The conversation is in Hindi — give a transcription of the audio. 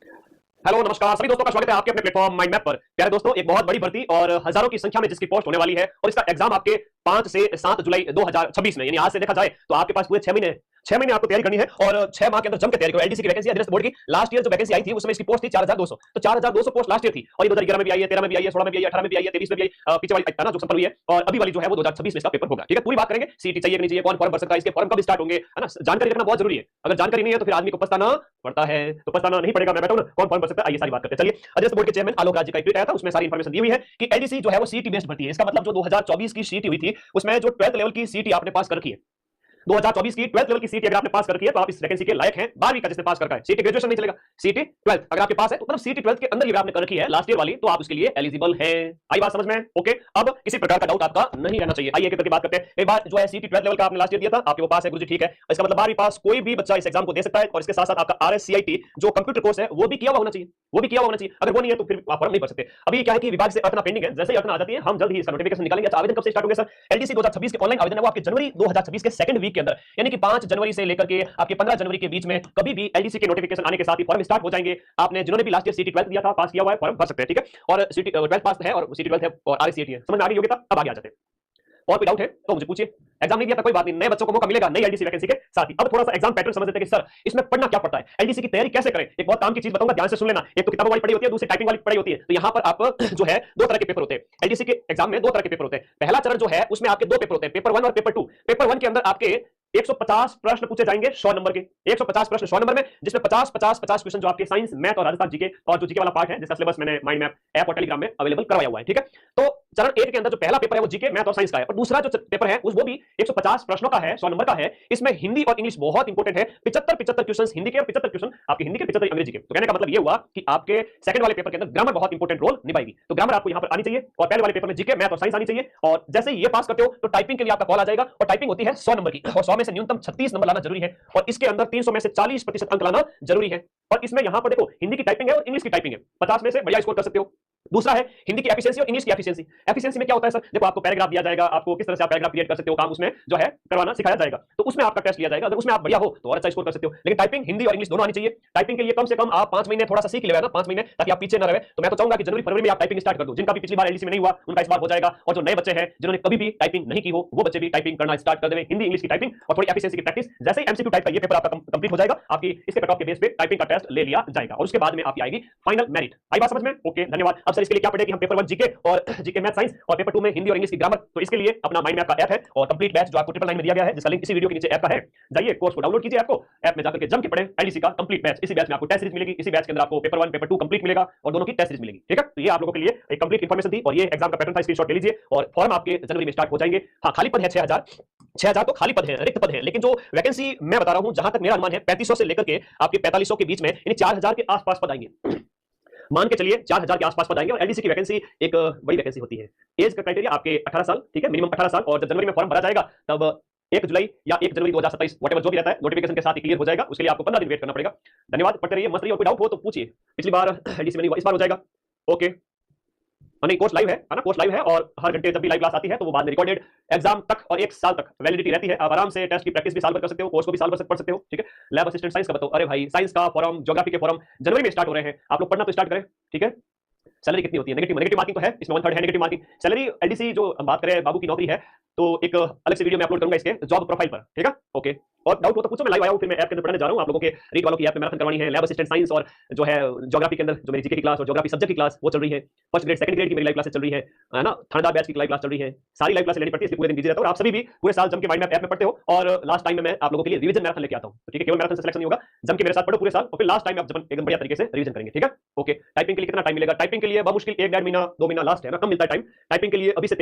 हेलो नमस्कार सभी दोस्तों का स्वागत है आपके अपने प्लेटफॉर्म माइंड मैप पर। प्यारे दोस्तों, एक बहुत बड़ी भर्ती और हजारों की संख्या में जिसकी पोस्ट होने वाली है और इसका एग्जाम आपके 5 से 7 जुलाई 2026 में, यानी आज से देखा जाए तो आपके पास पूरे 6 महीने 6 महीने आपको तैयारी करनी है और 6 माह के अंदर जम के तैयारी करो। एलडीसी की वैकेंसी है, अधीनस्थ बोर्ड की। लास्ट ईयर जो वैकेंसी आई थी उसमें इसकी पोस्ट थी 4200, तो 4200 पोस्ट लास्ट ईयर थी और ये 2011 में भी आई है, 13 में भी आई है, 16 में भी आई है, 18 में भी आई है, 23 में भी आई, पीछे वाली ना जो संपन्न हुई है, और अभी वाली जो है वो 2026 में इसका पेपर होगा। ठीक है, पूरी बात करेंगे। सीटी चाहिए कि नहीं चाहिए, कौन फॉर्म भर सकता है, इसके फॉर्म कब स्टार्ट होंगे, है ना। जानकारी रखना बहुत जरूरी है। अगर जानकारी नहीं है तो फिर आदमी को पछताना पड़ता है, तो पछताना नहीं पड़ेगा। मैं बैठा हूं ना, कौन फॉर्म भर सकता है, आइए सारी बात करते हैं। चलिए, अधीनस्थ बोर्ड के चेयरमैन आलोक राज जी का एक ट्वीट आया था, उसमें सारी इंफॉर्मेशन दी हुई है कि एलडीसी जो है वो सीटी बेस्ड भर्ती है। इसका मतलब जो 2024 की सीटी हुई थी उसमें जो 12th लेवल की सीटी आपने पास कर रखी है, 2024 की 12th लेवल की सीटी अगर आपने पास कर रखी है तो आप इस वैकेंसी के लायक हैं। 12वीं का जिसने पास कर रखा है, सीटी ग्रेजुएशन नहीं चलेगा, सीटी 12th अगर आपके पास है तो मतलब सीटी 12th के अंदर ही आपने कर रखी है लास्ट ईयर वाली, तो आप उसके लिए एलिजिबल हैं। आई बात समझ में? ओके, अब किसी प्रकार का डाउट आपका नहीं रहना चाहिए। आइए एक करके बात करते हैं। एक बार जो है सीटी 12th लेवल का आपने लास्ट ईयर दिया था, आपके वो पास है, गुरुजी ठीक है। इसका मतलब 12वीं पास कोई भी बच्चा इस एग्जाम को दे सकता है और इसके साथ साथ आपका आरएससीआईटी जो कंप्यूटर कोर्स है वो भी किया हुआ होना चाहिए, वो भी किया हुआ होना चाहिए। अगर वो नहीं है तो फिर आप फॉर्म नहीं भर सकते। अभी क्या है कि विभाग से अर्थना पेंडिंग है, जैसे ही अर्थना आ जाती है हम जल्द ही इसका नोटिफिकेशन निकालेंगे। अच्छा, आवेदन कब से स्टार्ट होंगे सर? एलडीसी 2026 के ऑनलाइन आवेदन है वो आपके जनवरी 2026 के सेकंड वीक के अंदर, यानी कि 5 जनवरी से लेकर के आपके 15 जनवरी के बीच में कभी भी एलडीसी के नोटिफिकेशन आने के साथ ही फॉर्म स्टार्ट हो जाएंगे। आपने जिन्होंने भी लास्ट ईयर सीटी 12th दिया था, पास किया हुआ है, फॉर्म भर सकते हैं। ठीक है, और सीटी 12th पास है और सीटी 12th है और आरसीईटी है। समझ में आ गई होगी? तब अब आगे आ जाते हैं। और कोई डाउट है तो मुझे पूछिए। एग्जाम नहीं दिया था कोई बात नहीं, नए बच्चों को मौका मिलेगा नई एलडीसी वैकेंसी के साथ ही। अब थोड़ा सा एग्जाम पैटर्न समझ लेते हैं कि सर इसमें पढ़ना क्या पड़ता है, एलडीसी की तैयारी कैसे करें। एक बहुत काम की चीज बताऊंगा, ध्यान से सुन लेना। एक तो किताबों वाली पढ़ाई होती है, दूसरी टाइपिंग वाली पढ़ाई होती है। तो यहाँ पर आप जो है दो तरह के पेपर होते हैं एलडीसी के एग्जाम में, दो तरह के पेपर होते हैं। पहला चरण जो है उसमें आपके दो पेपर होते हैं, पेपर 1 और पेपर 2। पेपर 1 के अंदर आपके 150 प्रश्न पूछे जाएंगे 100 नंबर के, 150 प्रश्न 100 नंबर में, जिसमें 50 क्वेश्चन जो आपके साइंस, मैथ और राजस्थान जीके और जो जीके वाला पार्ट है जिसका सिलेबस मैंने माइंड मैप ऐप और टेलीग्राम में अवेलेबल करवाया हुआ है। ठीक है, तो चरण 1 के अंदर जो पहला पेपर है वो जीके, मैथ और साइंस का है, और दूसरा जो पेपर है वो भी 150 प्रश्नों का है, 100 नंबर का है। इसमें हिंदी और इंग्लिश बहुत इंपॉर्टेंट है। 75 क्वेश्चन हिंदी के और 75 क्वेश्चन आपके हिंदी के, 75 अंग्रेजी के। तो कहने का मतलब ये हुआ कि आपके सेकंड वाले पेपर के अंदर ग्रामर बहुत इंपॉर्टेंट रोल निभाएगी। तो ग्रामर आपको यहां पर आनी चाहिए और पहले वाले पेपर में जीके, मैथ और साइंस आनी चाहिए। और जैसे ही ये पास करते हो तो टाइपिंग के लिए आपका कॉल आ जाएगा, और टाइपिंग होती है 100 नंबर की, और 100 में से न्यूनतम 36 नंबर लाना जरूरी है, और इसके अंदर 300 में से 40% अंक लाना जरूरी है। और इसमें यहां पर देखो हिंदी की टाइपिंग है और इंग्लिश की टाइपिंग है, 50 में से बढ़िया स्कोर कर सकते हो। दूसरा है हिंदी की एफिशिएंसी और इंग्लिश की एफिशिएंसी। एफिशिएंसी में क्या होता है सर? देखो आपको पैराग्राफ दिया जाएगा, आपको किस तरह से आप पैराग्राफ क्रिएट कर सकते हो, काम उसमें जो है करवाना सिखाया जाएगा, तो उसमें आपका टेस्ट लिया जाएगा। अगर उसमें आप बढ़िया हो तो और अच्छा स्कोर कर सकते हो। लेकिन टाइपिंग हिंदी और इंग्लिश दोनों आनी चाहिए। टाइपिंग के लिए कम से कम आप 5 महीने थोड़ा सा सीख लेना ना, 5 महीने, ताकि आप पीछे न रहे। तो मैं तो चाहूंगा कि जनवरी फरवरी में आप टाइपिंग स्टार्ट कर दो। जिनका भी पिछली बार एलडीसी में नहीं हुआ उनका इस बार हो जाएगा, और जो नए बच्चे हैं जिन्होंने कभी भी टाइपिंग नहीं की हो वो बच्चे भी टाइपिंग करना स्टार्ट कर देंगे। हिंदी इंग्लिश की टाइपिंग और थोड़ी एफिशिएंसी की प्रैक्टिस। जैसे ही एमसीक्यू टाइप का ये पेपर आपका कंप्लीट हो जाएगा, आपकी इसके कट ऑफ के बेस पे टाइपिंग का टेस्ट ले लिया जाएगा, और उसके बाद में आपकी आएगी फाइनल मेरिट। आई बात समझ में? ओके, धन्यवाद। अब सर इसके लिए क्या पढ़ें कि हम पेपर 1 जीके और जीके मैथ साइंस और पेपर 2 में हिंदी और इंग्लिश की ग्रामर। तो इसके लिए अपना माइंड मैप का ऐप है और कंप्लीट बैच जो आपको 999 में दिया गया है, जिसका लिंक इसी वीडियो के नीचे ऐप का है। जाइए कोर्स को डाउनलोड कीजिए, आपको ऐप में जाकर के जम के पढ़ें एलडीसी का कंप्लीट बैच। इसी बैच में आपको टेस्ट सीरीज मिलेगी, इसी बैच के अंदर आपको पेपर 1 पेपर 2 कंप्लीट मिलेगा और दोनों की टेस्ट सीरीज मिलेगी। ठीक है, तो ये आप लोगों के लिए एक कंप्लीट इंफॉर्मेशन थी, और ये एग्जाम का पैटर्न था, स्क्रीनशॉट ले लीजिए। और फॉर्म आपके जनवरी में स्टार्ट हो जाएंगे। हाँ, खाली पद है 6000, 6000 तो खाली पद है, रिक्त पद है। लेकिन जो वैकेंसी मैं बता रहा हूं, जहां तक मेरा अनुमान है 3500 से लेकर के आपके 4500 के बीच में, यानी 4000 के आसपास पद आएंगे। मान के चलिए 4000 के आसपास पद आएंगे। और एलडीसी की वैकेंसी एक बड़ी वैकेंसी होती है। एज का क्राइटेरिया आपके 18 साल, ठीक है, मिनिमम 18 साल। और जब जनवरी में फॉर्म भरा जाएगा तब 1 जुलाई या 1 जनवरी 2027 व्हाटएवर जो भी रहता है, नोटिफिकेशन के साथ ही क्लियर हो जाएगा। उसके लिए आपको 15 दिन वेट करना पड़ेगा। धन्यवाद, पढ़ते रहिए, मस्त रहिए, और कोई डाउट हो तो पूछिए। पिछली बार एलडीसी में नहीं हुआ, इस बार हो जाएगा। ओके, नहीं, कोर्स लाइव है ना, कोर्स लाइव है, और हर घंटे जब भी लाइव क्लास आती है तो वो बाद में रिकॉर्डेड एग्जाम तक और 1 साल तक वैलिडिटी रहती है। आप आराम से टेस्ट की प्रैक्टिस भी साल भर कर सकते हो, कोर्स को भी साल भर पढ़ सकते हो। ठीक है, लैब असिस्टेंट साइंस का बताओ। अरे भाई, साइंस का फॉर्म, ज्योग्राफी के फॉर्म जनवरी में स्टार्ट हो रहे हैं, आप लोग पढ़ना तो स्टार्ट करें। ठीक है, सैलरी कितनी होती है? नेगेटिव नेगेटिव मार्किंग तो है इसमें, 1/3 है नेगेटिव मार्किंग। सैलरी एलडीसी जो हम बात करें, बाबू की नौकरी है, तो एक अलग से वीडियो मैं अपलोड करूंगा इसके जॉब प्रोफाइल पर। ठीक है, ओके। और डाउट हो तो पूछो, मैं लाइव आया हूं, फिर मैं ऐप के अंदर पढ़ाने जा रहा हूं आप लोगों के। रीड वालों की ऐप में मैराथन करवानी है, लैब असिस्टेंट साइंस और जो है ज्योग्राफी के अंदर जो मेरी जीके की क्लास और ज्योग्राफी सब्जेक्ट की क्लास वो चल रही है। फर्स्ट ग्रेड सेकंड ग्रेड की मेरी लाइव क्लासेस चल रही है ना, थानेदार बैच की लाइव क्लास चल रही है। सारी लाइव क्लास लेनी पड़ती है, इसलिए पूरे दिन बिजी रहता हूं। और आप सभी भी पूरे साल जम के माइंड मैप ऐप में पढ़ते हो, और लास्ट टाइम में मैं आप लोगों के लिए रिवीजन मैराथन लेके आता हूं। तो ठीक है, केवल मैराथन से सिलेक्शन नहीं होगा, जम के मेरे साथ पढ़ो पूरे साल, और फिर लास्ट टाइम आप एकदम बढ़िया तरीके से रिवीजन करेंगे। ठीक है, ओके। टाइपिंग के लिए कितना टाइम मिलेगा? टाइपिंग के लिए मुश्किल 1 डेढ़ महीना 2 महीना लास्ट है ना, कम मिलता है टाइम टाइपिंग के लिए। अभी से